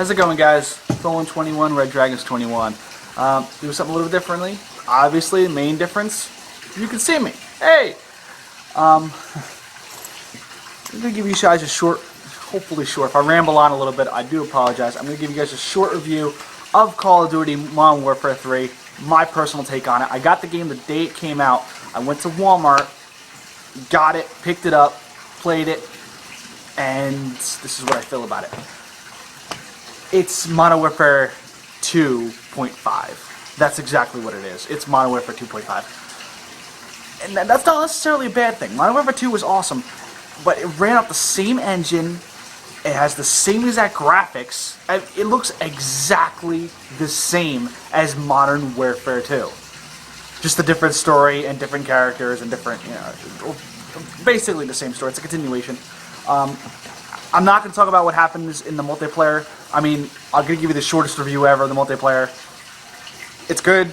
How's it going, guys? COD 21, RedDragons21. Do something a little differently. Obviously, the main difference, you can see me. Hey! I'm going to give you guys a short, hopefully short. If I ramble on a little bit, I do apologize. I'm going to give you guys a short review of Call of Duty Modern Warfare 3, my personal take on it. I got the game the day it came out. I went to Walmart, got it, picked it up, played it, and this is what I feel about it. It's Modern Warfare 2.5. That's exactly what it is. It's Modern Warfare 2.5. And that's not necessarily a bad thing. Modern Warfare 2 was awesome, but it ran off the same engine. It has the same exact graphics. It looks exactly the same as Modern Warfare 2. Just a different story and different characters and different, basically the same story. It's a continuation. I'm not going to talk about what happens in the multiplayer. I mean, I'm going to give you the shortest review ever of the multiplayer. It's good.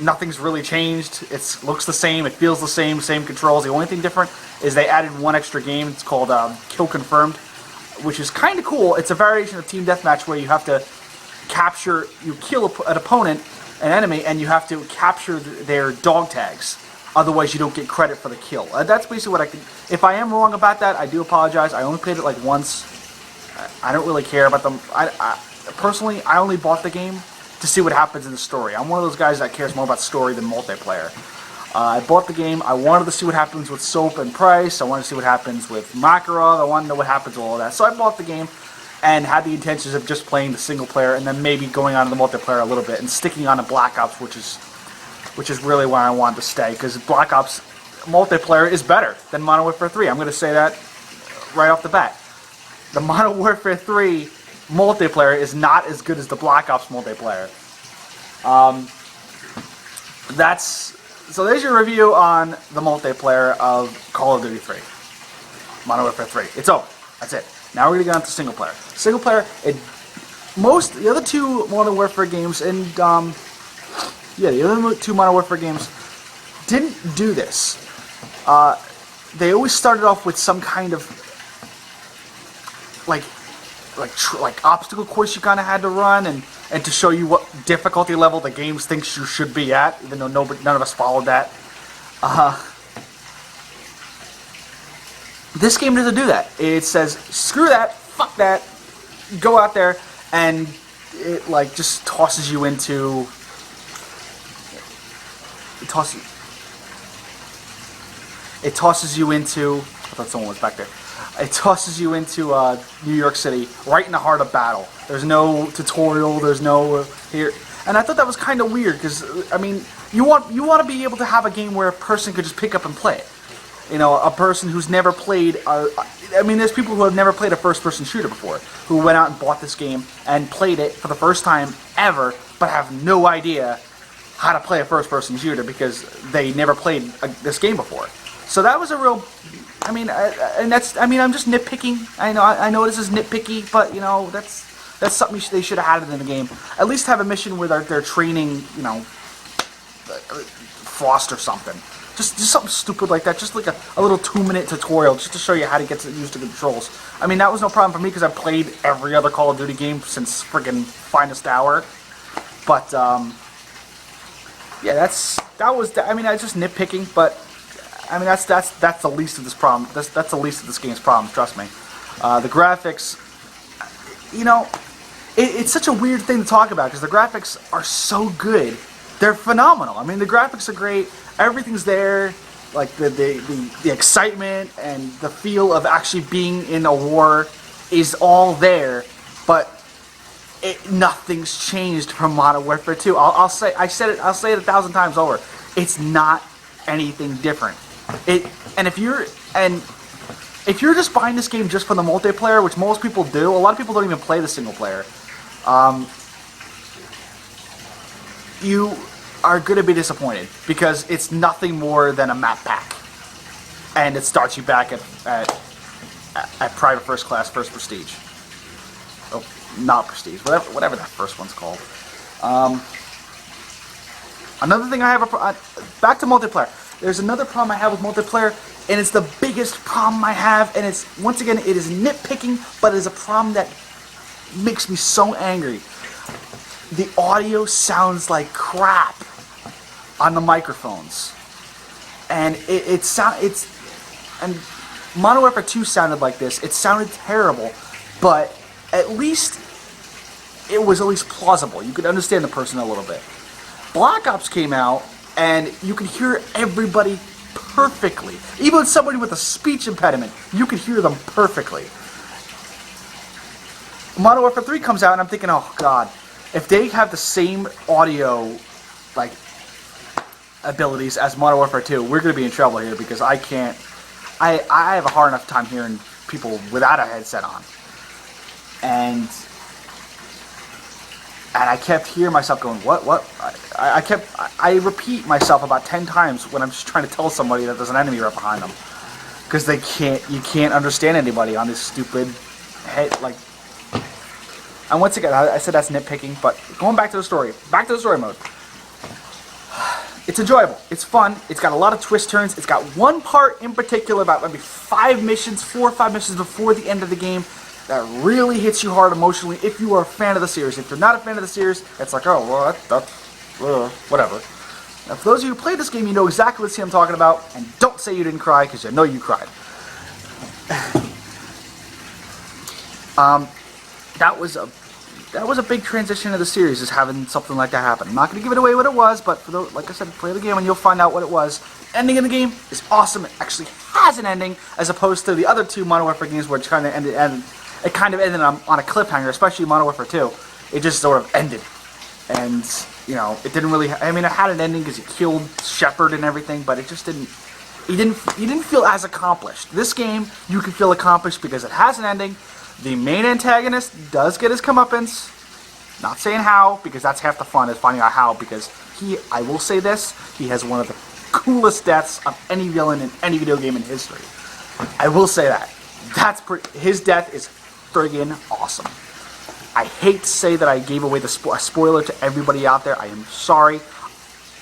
Nothing's really changed. It looks the same. It feels the same. Same controls. The only thing different is they added one extra game. It's called Kill Confirmed, which is kind of cool. It's a variation of Team Deathmatch where you have to capture, you kill an opponent, an enemy, and you have to capture their dog tags. Otherwise, you don't get credit for the kill. That's basically what I can... If I am wrong about that, I do apologize. I only played it like once. I don't really care about them. Personally, I only bought the game to see what happens in the story. I'm one of those guys that cares more about story than multiplayer. I bought the game. I wanted to see what happens with Soap and Price. I wanted to see what happens with Makarov. I wanted to know what happens with all of that. So I bought the game and had the intentions of just playing the single player and then maybe going on to the multiplayer a little bit and sticking on to Black Ops, which is really why I wanted to stay, because Black Ops multiplayer is better than Modern Warfare 3. I'm going to say that right off the bat. The Modern Warfare 3 multiplayer is not as good as the Black Ops multiplayer. So there's your review on the multiplayer of Call of Duty 3. Modern Warfare 3. It's over. That's it. Now we're going to get on to single player. Single player, the other two Modern Warfare games, and the other two Modern Warfare games didn't do this. They always started off with some kind of like obstacle course you kind of had to run, and to show you what difficulty level the game thinks you should be at, even though none of us followed that. This game doesn't do that. It says, screw that, fuck that, go out there, and it just tosses you into... It tosses you into... I thought someone was back there. It tosses you into New York City, right in the heart of battle. There's no tutorial, there's no here... And I thought that was kind of weird, because, I mean, you want to be able to have a game where a person could just pick up and play it. You know, a person who's never played... I mean, there's people who have never played a first-person shooter before, who went out and bought this game and played it for the first time ever, but have no idea how to play a first-person shooter because they never played this game before. So that was a real... I mean, I'm just nitpicking. I know this is nitpicky, but, that's something they should have had in the game. At least have a mission where they're training, Frost or something. Just something stupid like that. Just like a little 2-minute tutorial just to show you how to get used to the controls. I mean, that was no problem for me because I played every other Call of Duty game since friggin' Finest Hour. But, yeah, that's just nitpicking, but... I mean, that's the least of this problem. That's the least of this game's problems. Trust me. The graphics, it's such a weird thing to talk about because the graphics are so good. They're phenomenal. I mean, the graphics are great. Everything's there. Like the excitement and the feel of actually being in a war is all there. But nothing's changed from Modern Warfare 2. I'll say it 1,000 times over. It's not anything different. And if you're just buying this game just for the multiplayer, which most people do, a lot of people don't even play the single player. You are going to be disappointed because it's nothing more than a map pack, and it starts you back at private first class, first prestige. Oh, not prestige, whatever that first one's called. Another thing I have back to multiplayer. There's another problem I have with multiplayer, and it's the biggest problem I have, and it's, once again, it is nitpicking, but it is a problem that makes me so angry. The audio sounds like crap on the microphones, and and Modern Warfare 2 sounded like this. It sounded terrible, but at least it was at least plausible. You could understand the person a little bit. Black Ops came out, and you could hear everybody perfectly. Even somebody with a speech impediment, you could hear them perfectly. Modern Warfare 3 comes out, and I'm thinking, oh god, if they have the same audio, like, abilities as Modern Warfare 2, we're going to be in trouble here, because I can't, I have a hard enough time hearing people without a headset on. And I kept hearing myself going, what? I repeat myself about 10 times when I'm just trying to tell somebody that there's an enemy right behind them. Because you can't understand anybody on this stupid head, like. And once again, I said that's nitpicking, but going back to the story mode. It's enjoyable. It's fun. It's got a lot of twist turns. It's got one part in particular, about maybe 4 or 5 missions before the end of the game, that really hits you hard emotionally if you are a fan of the series. If you're not a fan of the series, it's like, oh, well, that's whatever. Now, for those of you who played this game, you know exactly what scene I'm talking about, and don't say you didn't cry, because you know you cried. That was a big transition of the series, is having something like that happen. I'm not going to give it away what it was, but for those, like I said, play the game and you'll find out what it was. Ending in the game is awesome. It actually has an ending, as opposed to the other 2 Modern Warfare games where it kind of ended on a cliffhanger, especially Modern Warfare 2. It just sort of ended. And, you know, it didn't really, I mean, it had an ending because it killed Shepard and everything, but it just didn't, you didn't feel as accomplished. This game, you can feel accomplished because it has an ending. The main antagonist does get his comeuppance. Not saying how, because that's half the fun, is finding out how, because I will say this, he has one of the coolest deaths of any villain in any video game in history. I will say that. His death is friggin' awesome. I hate to say that I gave away a spoiler to everybody out there. I am sorry.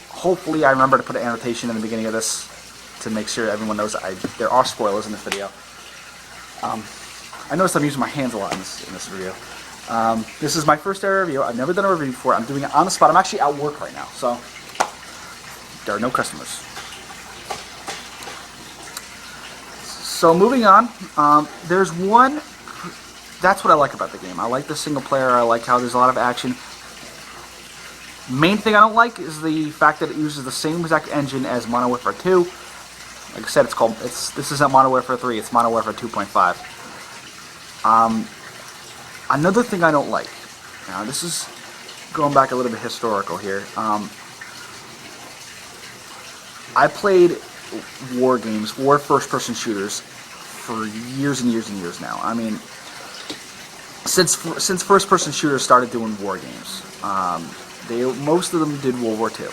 Hopefully I remember to put an annotation in the beginning of this to make sure everyone knows that there are spoilers in this video. I noticed I'm using my hands a lot in this review. This is my first ever review. I've never done a review before. I'm doing it on the spot. I'm actually at work right now, so there are no customers. So moving on, there's one. That's what I like about the game. I like the single player. I like how there's a lot of action. Main thing I don't like is the fact that it uses the same exact engine as Modern Warfare 2. Like I said, this isn't Modern Warfare 3. It's Modern Warfare 2.5. Another thing I don't like. Now this is going back a little bit historical here. I played war games, war first-person shooters, for years and years and years now. I mean, since first-person shooters started doing war games, most of them did World War II.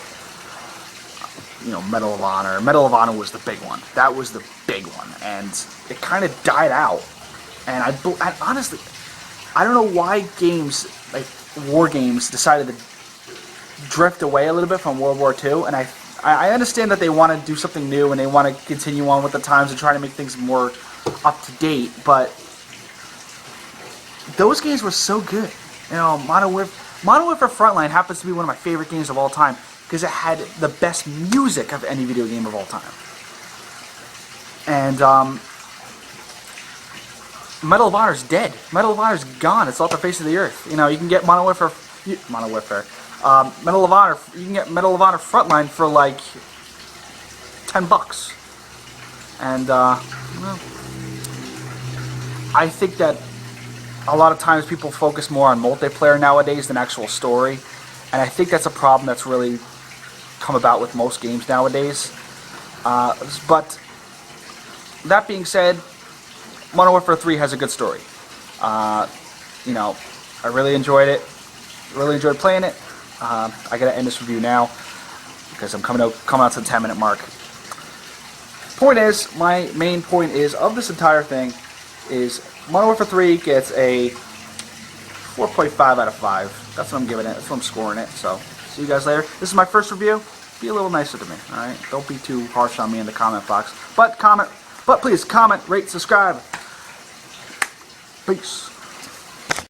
You know, Medal of Honor. Medal of Honor was the big one. That was the big one, and it kind of died out. And honestly, I don't know why games like war games decided to drift away a little bit from World War II, and I understand that they want to do something new and they want to continue on with the times and try to make things more up to date, but those games were so good. You know, Modern Warfare Frontline happens to be one of my favorite games of all time because it had the best music of any video game of all time. And Medal of Honor's dead. Medal of Honor's gone. It's off the face of the earth. You know, you can get Medal of Honor. You can get Medal of Honor Frontline for like $10. And well, I think that a lot of times people focus more on multiplayer nowadays than actual story, and I think that's a problem that's really come about with most games nowadays. But that being said, Modern Warfare 3 has a good story. You know, I really enjoyed it. Really enjoyed playing it. I gotta end this review now because I'm coming out to the 10-minute mark. Point is, my main point is of this entire thing is Modern Warfare 3 gets a 4.5 out of 5. That's what I'm giving it. That's what I'm scoring it. So, see you guys later. This is my first review. Be a little nicer to me, alright? Don't be too harsh on me in the comment box. But please comment, rate, subscribe. Peace.